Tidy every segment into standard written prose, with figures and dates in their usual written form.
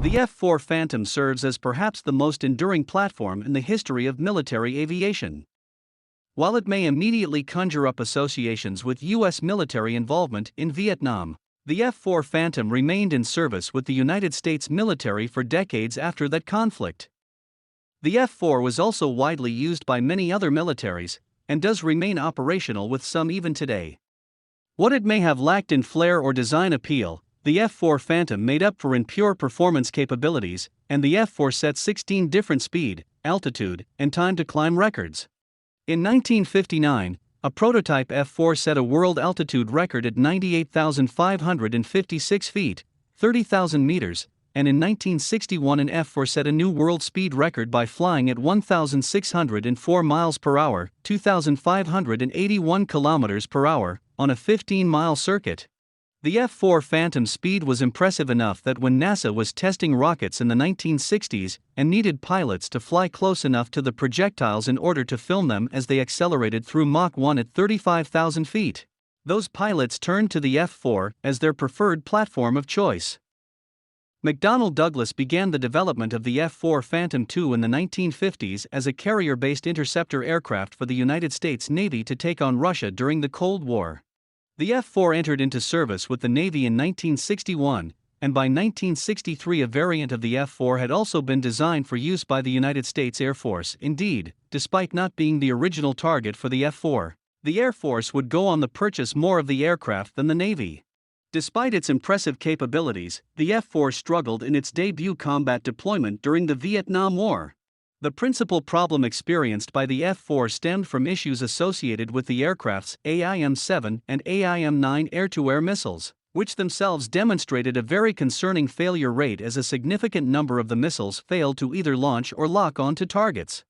The F-4 Phantom serves as perhaps the most enduring platform in the history of military aviation. While it may immediately conjure up associations with U.S. military involvement in Vietnam, the F-4 Phantom remained in service with the United States military for decades after that conflict. The F-4 was also widely used by many other militaries, and does remain operational with some even today. What it may have lacked in flair or design appeal, the F-4 Phantom made up for in pure performance capabilities, and the F-4 set 16 different speed, altitude, and time to climb records. In 1959, a prototype F-4 set a world altitude record at 98,556 feet, 30,000 meters, and in 1961 an F-4 set a new world speed record by flying at 1,604 miles per hour, 2,581 kilometers per hour, on a 15-mile circuit. The F-4 Phantom speed was impressive enough that when NASA was testing rockets in the 1960s and needed pilots to fly close enough to the projectiles in order to film them as they accelerated through Mach 1 at 35,000 feet, those pilots turned to the F-4 as their preferred platform of choice. McDonnell Douglas began the development of the F-4 Phantom II in the 1950s as a carrier-based interceptor aircraft for the United States Navy to take on Russia during the Cold War. The F-4 entered into service with the Navy in 1961, and by 1963 a variant of the F-4 had also been designed for use by the United States Air Force. Indeed, despite not being the original target for the F-4, the Air Force would go on to purchase more of the aircraft than the Navy. Despite its impressive capabilities, the F-4 struggled in its debut combat deployment during the Vietnam War. The principal problem experienced by the F-4 stemmed from issues associated with the aircraft's AIM-7 and AIM-9 air-to-air missiles, which themselves demonstrated a very concerning failure rate as a significant number of the missiles failed to either launch or lock onto targets.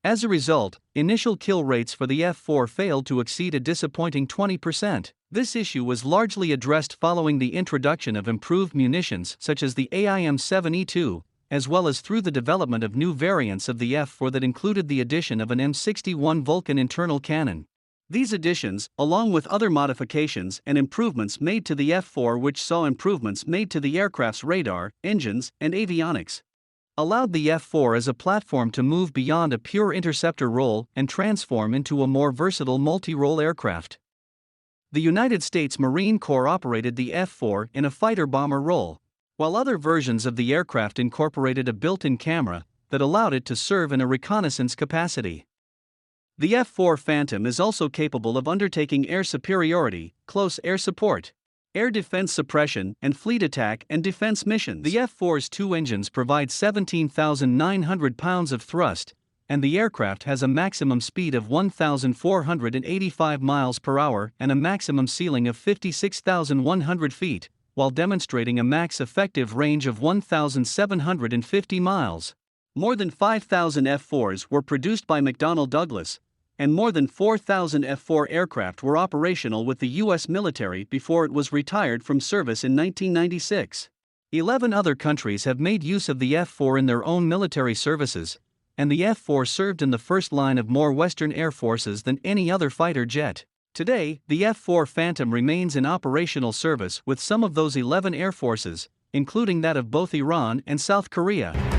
As a result, initial kill rates for the F-4 failed to exceed a disappointing 20%. This issue was largely addressed following the introduction of improved munitions such as the AIM-7E2, as well as through the development of new variants of the F-4 that included the addition of an M61 Vulcan internal cannon. These additions, along with other modifications and improvements made to the F-4 which saw improvements made to the aircraft's radar, engines, and avionics, allowed the F-4 as a platform to move beyond a pure interceptor role and transform into a more versatile multi-role aircraft. The United States Marine Corps operated the F-4 in a fighter-bomber role, while other versions of the aircraft incorporated a built-in camera that allowed it to serve in a reconnaissance capacity. The F-4 Phantom is also capable of undertaking air superiority, close air support, air defense suppression, and fleet attack and defense missions. The F-4's two engines provide 17,900 pounds of thrust, and the aircraft has a maximum speed of 1,485 miles per hour and a maximum ceiling of 56,100 feet, while demonstrating a max effective range of 1,750 miles. More than 5,000 F-4s were produced by McDonnell Douglas, and more than 4,000 F-4 aircraft were operational with the U.S. military before it was retired from service in 1996. 11 other countries have made use of the F-4 in their own military services, and the F-4 served in the first line of more Western air forces than any other fighter jet. Today, the F-4 Phantom remains in operational service with some of those 11 air forces, including that of both Iran and South Korea.